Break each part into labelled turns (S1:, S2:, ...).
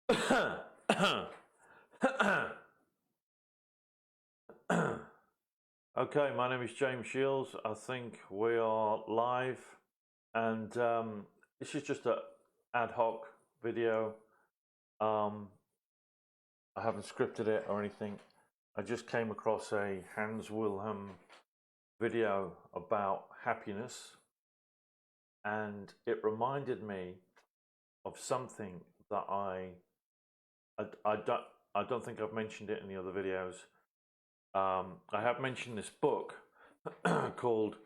S1: Okay, my name is James Shields. I think we are live, and this is just an ad hoc video. I haven't scripted it or anything. I just came across a Hans Wilhelm video about happiness, and it reminded me of something that I don't think I've mentioned it in the other videos. I have mentioned this book called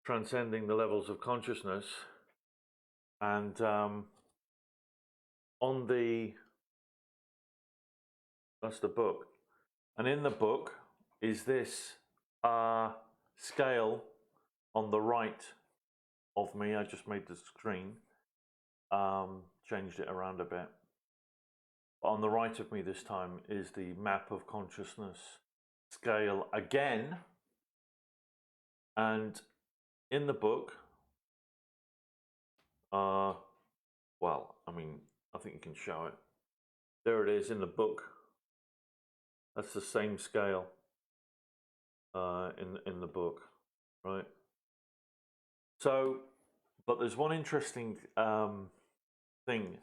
S1: Transcending the Levels of Consciousness, and that's the book, and in the book is this scale on the right of me. I just made the screen, changed it around a bit. On the right of me this time is the map of consciousness scale again, and in the book, well, I mean, I think you can show it. There it is in the book. That's the same scale in the book, right? So, but there's one interesting thing,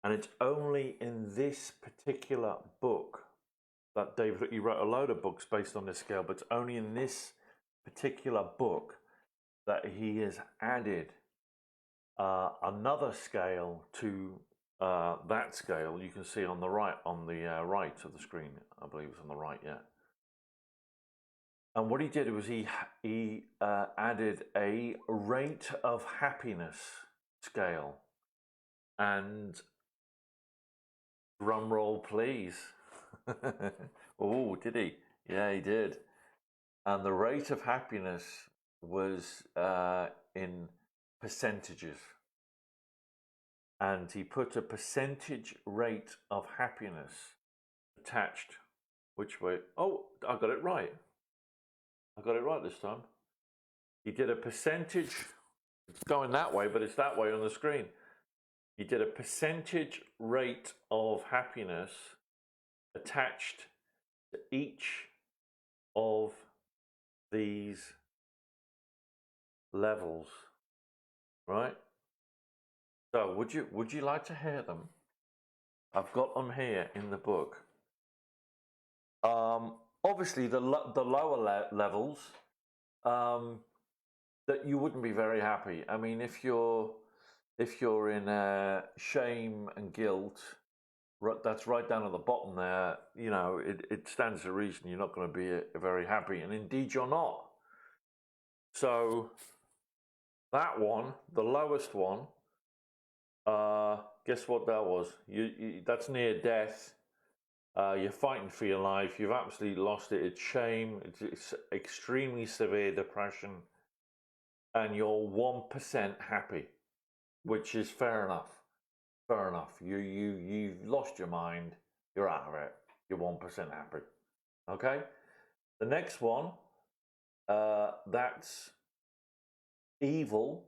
S1: and it's only in this particular book that David, he wrote a load of books based on this scale, but it's only in this particular book that he has added another scale to that scale. You can see on the right, right of the screen. I believe it's on the right, yeah. And what he did was he added a rate of happiness scale, and drum roll, please. Oh, did he? Yeah, he did. And the rate of happiness was in percentages. And he put a percentage rate of happiness attached. Which way? Oh, I got it right. I got it right this time. He did a percentage. It's going that way, but it's that way on the screen. He did a percentage rate of happiness attached to each of these levels, right? So would you like to hear them? I've got them here in the book. Obviously the lower levels, that you wouldn't be very happy. I mean, if you're in shame and guilt, that's right down at the bottom there. You know, it stands to reason you're not going to be very happy, and indeed you're not. So that one, the lowest one, guess what that was? That's near death. You're fighting for your life. You've absolutely lost it. It's shame. It's extremely severe depression, and you're 1% happy, which is fair enough. Fair enough. You've lost your mind. You're out of it. You're 1% happy. Okay. The next one, that's evil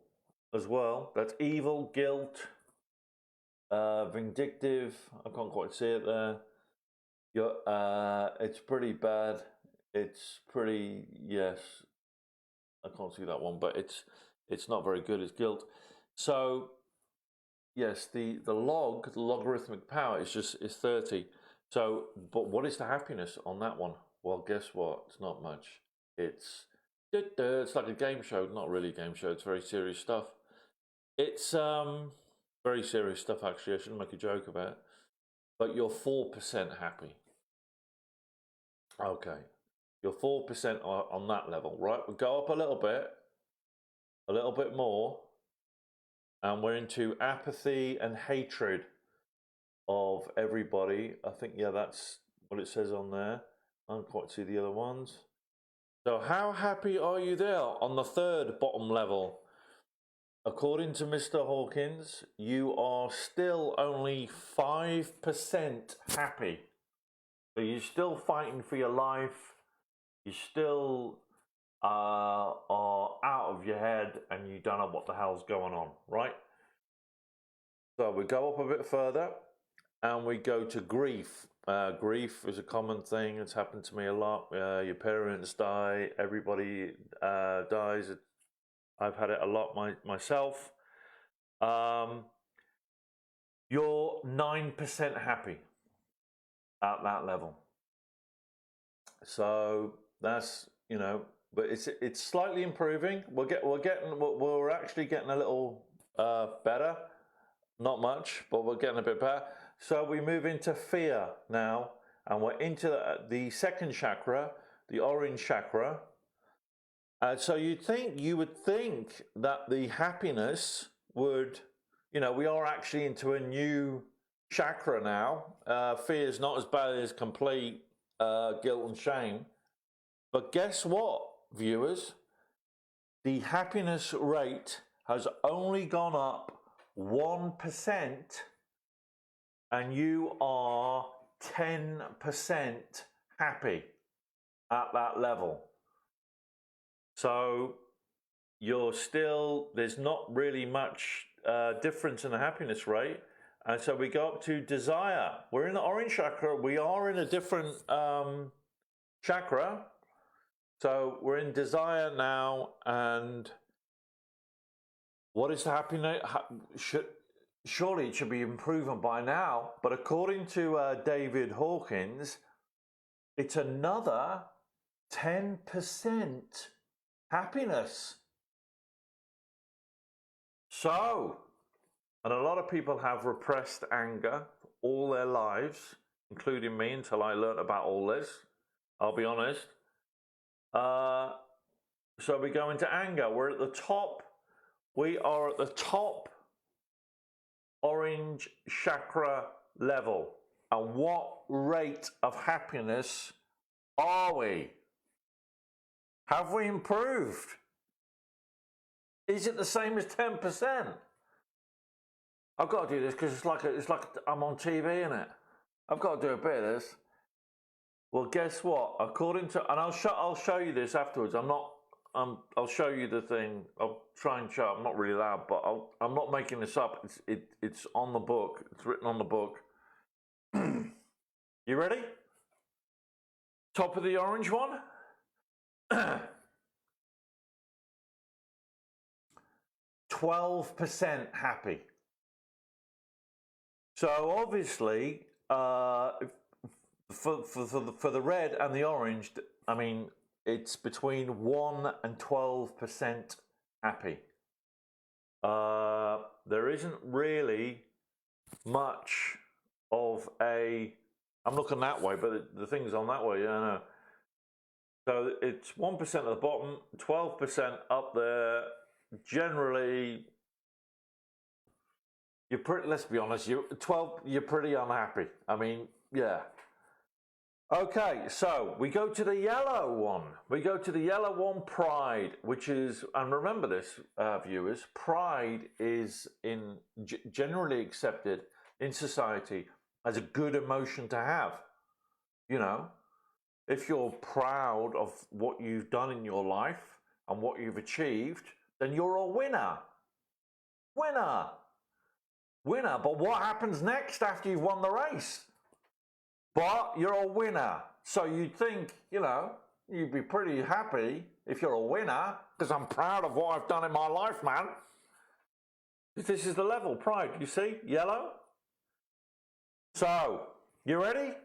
S1: as well. That's evil, guilt, vindictive. I can't quite see it there. It's pretty bad. It's pretty, yes. I can't see that one, but it's not very good. It's guilt. So yes, the logarithmic power is 30. So, but what is the happiness on that one? Well, guess what? It's not much. It's like a game show. Not really a game show. It's very serious stuff. It's very serious stuff, actually. I shouldn't make a joke about it. But you're 4% happy. Okay, you're 4% on that level, right? We'll go up a little bit more, and we're into apathy and hatred of everybody. I think, yeah, that's what it says on there. I don't quite see the other ones. So how happy are you there on the third bottom level? According to Mr. Hawkins, you are still only 5% happy. So you're still fighting for your life. You still are out of your head, and you don't know what the hell's going on, right? So we go up a bit further, and we go to grief. Grief is a common thing. It's happened to me a lot. Your parents die, everybody dies. I've had it a lot myself. You're 9% happy at that level. So that's, you know, but it's slightly improving. We're actually getting a little better. Not much, but we're getting a bit better. So we move into fear now, and we're into the second chakra, the orange chakra. So you would think that the happiness would, you know, we are actually into a new chakra now. Fear is not as bad as complete guilt and shame. But guess what, viewers? The happiness rate has only gone up 1%, and you are 10% happy at that level. So you're still, there's not really much difference in the happiness rate. And so we go up to desire. We're in the orange chakra. We are in a different chakra. So we're in desire now. And what is the happiness? Surely it should be improving by now. But according to David Hawkins, it's another 10% happiness. So, and a lot of people have repressed anger all their lives, including me, until I learned about all this. I'll be honest. So we go into anger. We're at the top. We are at the top orange chakra level. And what rate of happiness are we? Have we improved? Is it the same as 10%? I've got to do this because it's like I'm on TV, innit? I've got to do a bit of this. Well, guess what? According to, and I'll show you this afterwards. I'll show you the thing. I'll try and show. I'm not really loud, but I'm not making this up. It's on the book. It's written on the book. You ready? Top of the orange one. 12% happy. So obviously, for the red and the orange, I mean, it's between 1 and 12% happy. There isn't really much of a. I'm looking that way, but the thing's on that way. Yeah, I know. So it's 1% at the bottom, 12% up there. Generally, you're pretty. Let's be honest. You're pretty unhappy. I mean, yeah. Okay, so we go to the yellow one. We go to the yellow one, pride, which is, and remember this, viewers, pride is generally accepted in society as a good emotion to have. You know, if you're proud of what you've done in your life and what you've achieved, then you're a winner. Winner. Winner. But what happens next after you've won the race? But you're a winner. So you'd think, you know, you'd be pretty happy if you're a winner, because I'm proud of what I've done in my life, man. This is the level, pride. You see? Yellow. So, you ready?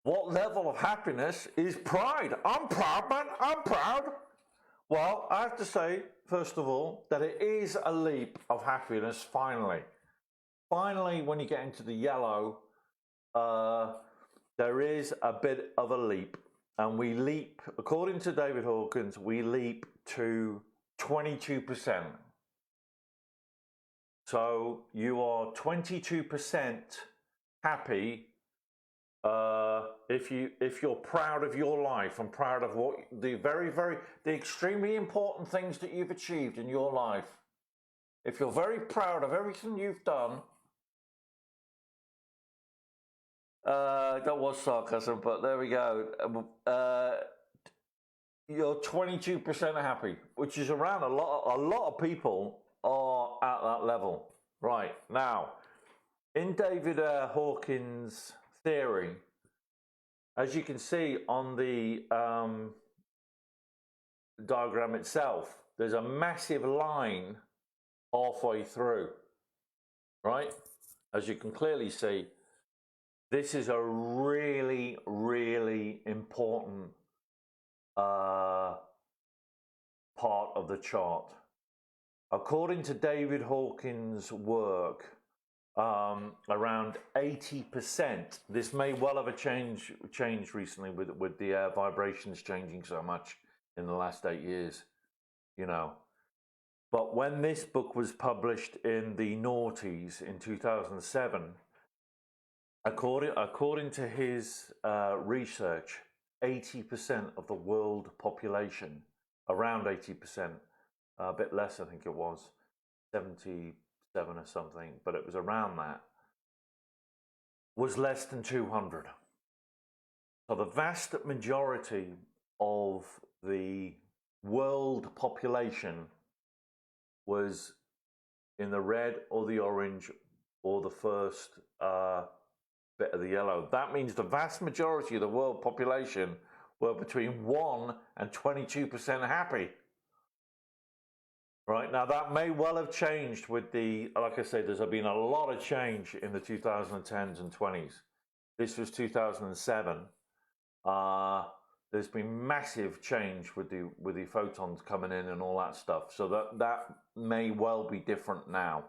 S1: What level of happiness is pride? I'm proud, man. I'm proud. Well, I have to say, first of all, that it is a leap of happiness, finally. Finally, when you get into the yellow, there is a bit of a leap. And we leap, according to David Hawkins, we leap to 22%. So you are 22% happy if you're proud of your life and proud of what the extremely important things that you've achieved in your life. If you're very proud of everything you've done, that was sarcasm, but there we go. You're 22% happy, which is around a lot of people are at that level. Right, now, in David Hawkins' theory, as you can see on the diagram itself, there's a massive line halfway through, right? As you can clearly see, this is a really, really important part of the chart. According to David Hawkins' work, around 80%. This may well have changed recently with the vibrations changing so much in the last 8 years, you know. But when this book was published in the noughties in 2007, according to his research, 80% of the world population, around 80%, a bit less, I think it was, 77 or something, but it was around that, was less than 200. So the vast majority of the world population was in the red or the orange or the first bit of the yellow. That means the vast majority of the world population were between 1 and 22% happy. Right, now that may well have changed with the, like I say, there's been a lot of change in the 2010s and 20s. This was 2007. There's been massive change with the photons coming in and all that stuff. So that may well be different now.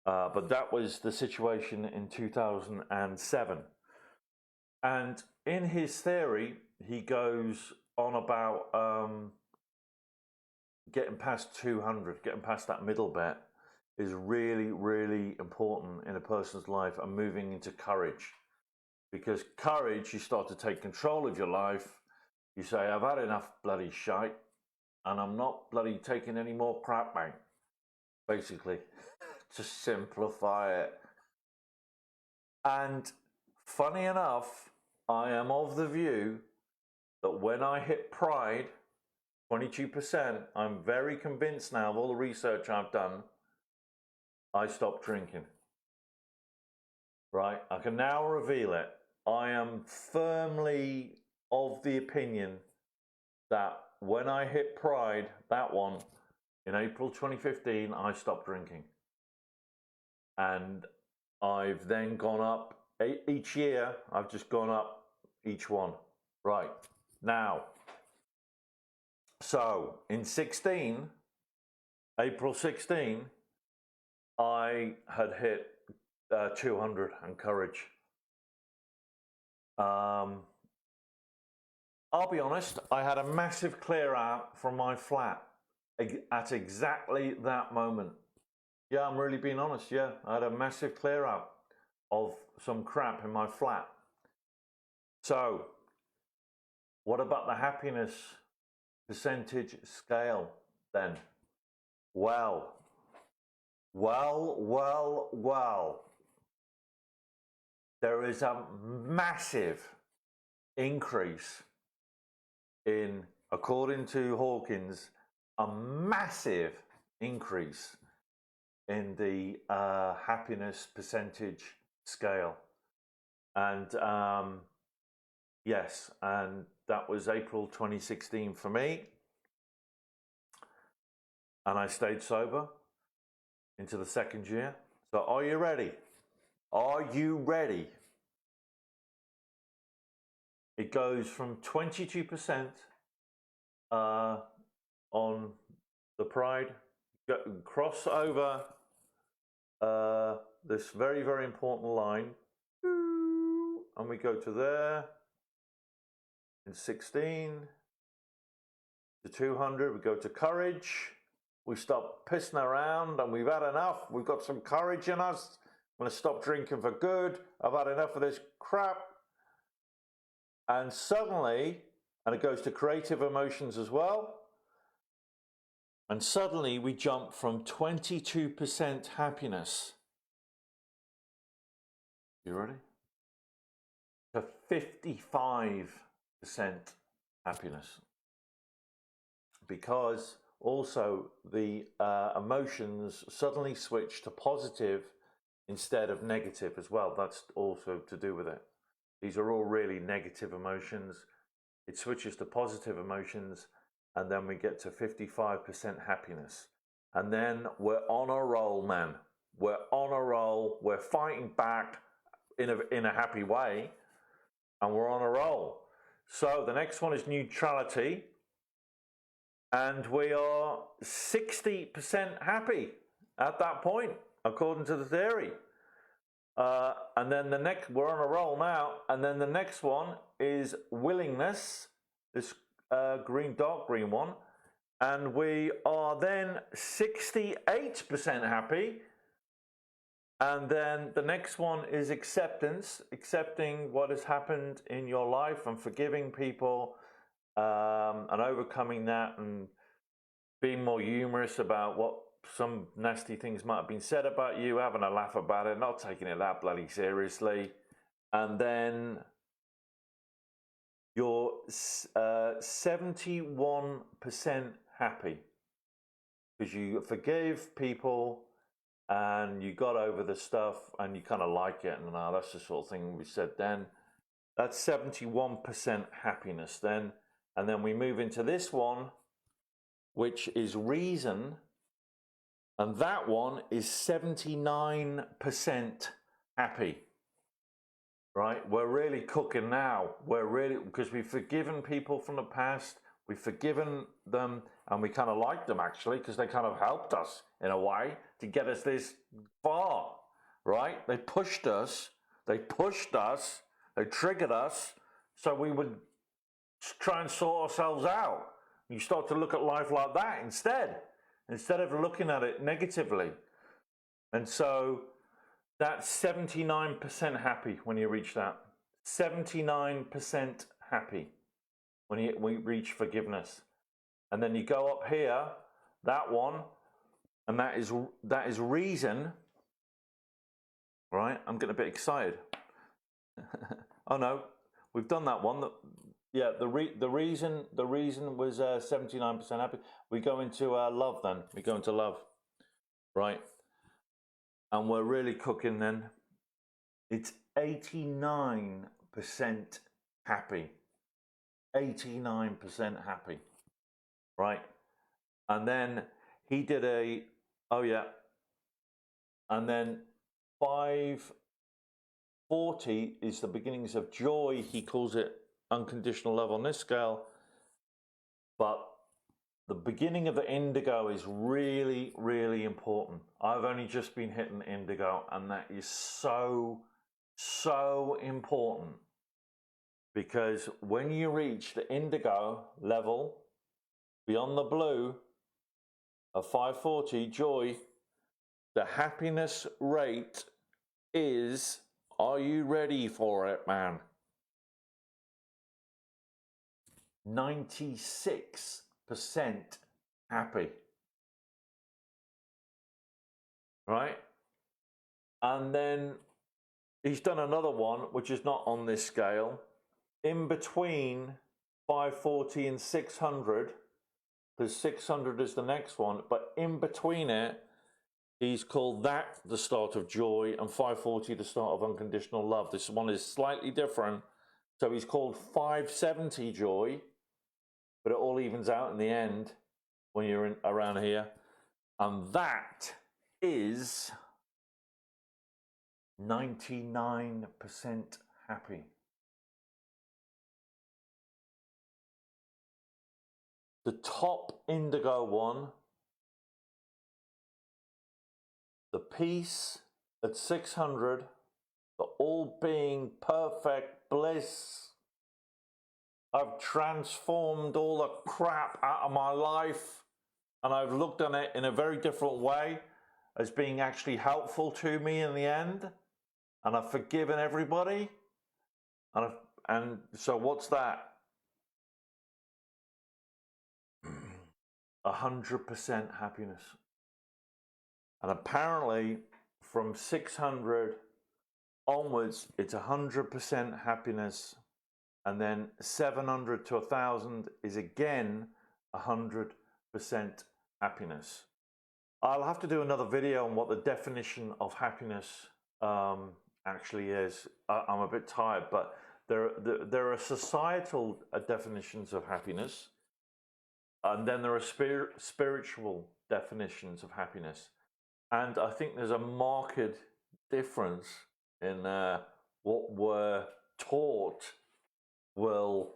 S1: But that was the situation in 2007. And in his theory, he goes on about getting past 200, getting past that middle bit is really, really important in a person's life, and moving into courage. Because courage, you start to take control of your life. You say, I've had enough bloody shite, and I'm not bloody taking any more crap, mate. Basically, to simplify it. And funny enough, I am of the view that when I hit pride, 22%, I'm very convinced now of all the research I've done, I stopped drinking. Right? I can now reveal it. I am firmly of the opinion that when I hit pride, that one, in April 2015, I stopped drinking. And I've then gone up, each year, I've just gone up each one. Right. Now, so in 16, April 16, I had hit 200 and courage. I'll be honest, I had a massive clear out from my flat at exactly that moment. Yeah, I'm really being honest. Yeah, I had a massive clear out of some crap in my flat. So, what about the happiness percentage scale then? Well. There is a massive increase in, according to Hawkins, a massive increase in the happiness percentage scale. And yes, and that was April 2016 for me. And I stayed sober into the second year. So are you ready? Are you ready? It goes from 22% on the pride, cross over this very, very important line, and we go to there. In 16 to 200, we go to courage. We stop pissing around and we've had enough. We've got some courage in us. I'm going to stop drinking for good. I've had enough of this crap. And suddenly, and it goes to creative emotions as well. And suddenly we jump from 22% happiness. You ready? To 55% happiness. Because also the emotions suddenly switch to positive instead of negative as well. That's also to do with it. These are all really negative emotions. It switches to positive emotions, and then we get to 55% happiness. And then we're on a roll, man. We're on a roll. We're fighting back in a happy way, and we're on a roll. So the next one is neutrality, and we are 60% happy at that point, according to the theory. And then the next, we're on a roll now, and then the next one is willingness, this dark green one, and we are then 68% happy. And then the next one is acceptance, accepting what has happened in your life and forgiving people, and overcoming that, and being more humorous about what some nasty things might have been said about you, having a laugh about it, not taking it that bloody seriously. And then you're 71% happy because you forgave people and you got over the stuff and you kind of like it, and that's the sort of thing we said then. That's 71% happiness then. And then we move into this one, which is reason, and that one is 79% happy. Right? We're really cooking now. We're really, because we've forgiven people from the past, we've forgiven them, and we kind of like them actually, because they kind of helped us in a way to get us this far, right? They pushed us, they triggered us, so we would try and sort ourselves out. You start to look at life like that instead of looking at it negatively. And so that's 79% happy when you reach that. 79% happy when we reach forgiveness. And then you go up here, that one, and that is reason. Right? I'm getting a bit excited. Oh no, we've done that one. Yeah, the reason was 79% happy. We go into love then. We go into love, right? And we're really cooking then. It's 89% happy. 89% happy, right? And then he did and then 540 is the beginnings of joy. He calls it unconditional love on this scale. But the beginning of the indigo is really, really important. I've only just been hitting indigo, and that is so, so important. Because when you reach the indigo level, beyond the blue of 540, joy, the happiness rate is, are you ready for it, man? 96% happy. Right? And then he's done another one, which is not on this scale. In between 540 and 600, because 600 is the next one, but in between it, he's called that the start of joy, and 540 the start of unconditional love. This one is slightly different. So he's called 570 joy, but it all evens out in the end when you're around here. And that is 99% happy. The top indigo one, the peace at 600, the all being perfect bliss. I've transformed all the crap out of my life, and I've looked at it in a very different way as being actually helpful to me in the end, and I've forgiven everybody, and so what's that? 100% happiness. And apparently from 600 onwards, it's 100% happiness. And then 700 to 1,000 is again 100% happiness. I'll have to do another video on what the definition of happiness actually is. I'm a bit tired, but there are societal definitions of happiness, and then there are spiritual definitions of happiness. And I think there's a marked difference in what we're taught will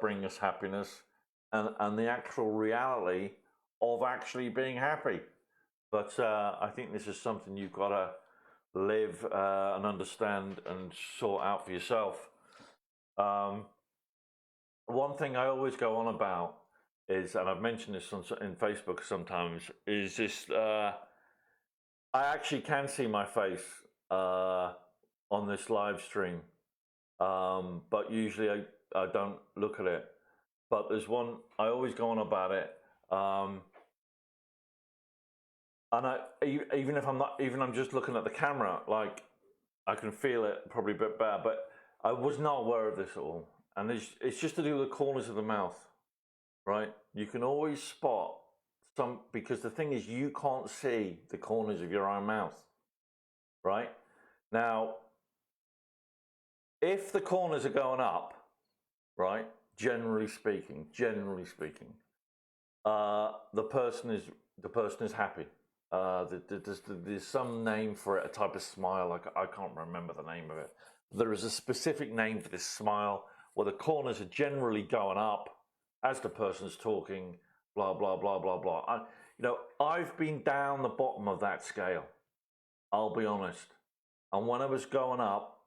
S1: bring us happiness and the actual reality of actually being happy. But I think this is something you've got to live and understand and sort out for yourself. One thing I always go on about is, and I've mentioned this in Facebook sometimes, is this. I actually can see my face on this live stream, but usually I don't look at it. But there's one, I always go on about it. And even if I'm not, even I'm just looking at the camera, like I can feel it probably a bit bad, but I was not aware of this at all. And it's just to do with the corners of the mouth, right? You can always spot some, because the thing is, you can't see the corners of your own mouth, right? Now, if the corners are going up, right, generally speaking, the person is happy. There's some name for it, a type of smile. Like, I can't remember the name of it. There is a specific name for this smile where the corners are generally going up as the person's talking. Blah blah blah blah blah. I've been down the bottom of that scale. I'll be honest. And when I was going up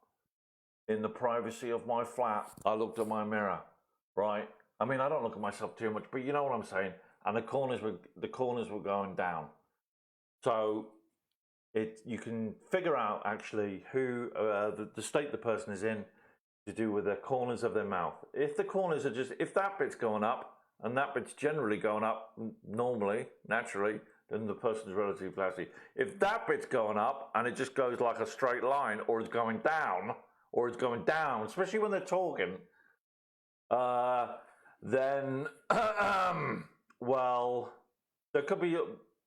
S1: in the privacy of my flat, I looked at my mirror, right? I mean, I don't look at myself too much, but you know what I'm saying. And the corners were going down. So you can figure out actually who the state the person is in to do with the corners of their mouth. If the corners are if that bit's going up and that bit's generally going up normally, naturally, then the person's relatively happy. If that bit's going up and it just goes like a straight line, or it's going down, especially when they're talking, then well, there could be.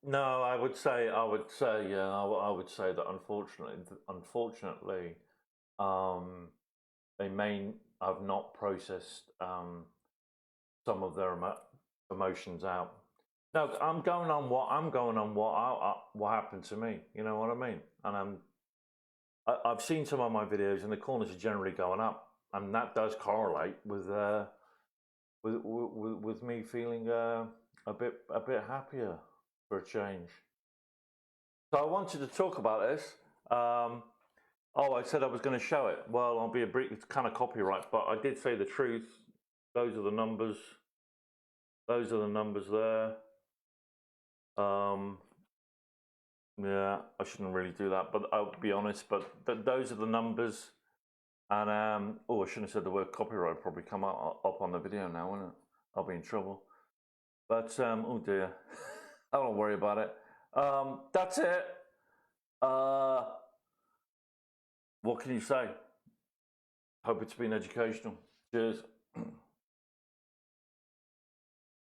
S1: No, I would say that unfortunately, they may have not processed some of their emotions out. No, I'm going on what happened to me. You know what I mean? And I've seen some of my videos, and the corners are generally going up, and that does correlate with me feeling a bit happier for a change. So I wanted to talk about this. I said I was going to show it. Well, I'll be it's kind of copyright, but I did say the truth. Those are the numbers. Those are the numbers there. Yeah, I shouldn't really do that, but I'll be honest. But those are the numbers. And I shouldn't have said the word copyright. Probably come up on the video now, won't it? I'll be in trouble. But oh dear, I don't worry about it. That's it. What can you say? Hope it's been educational. Cheers.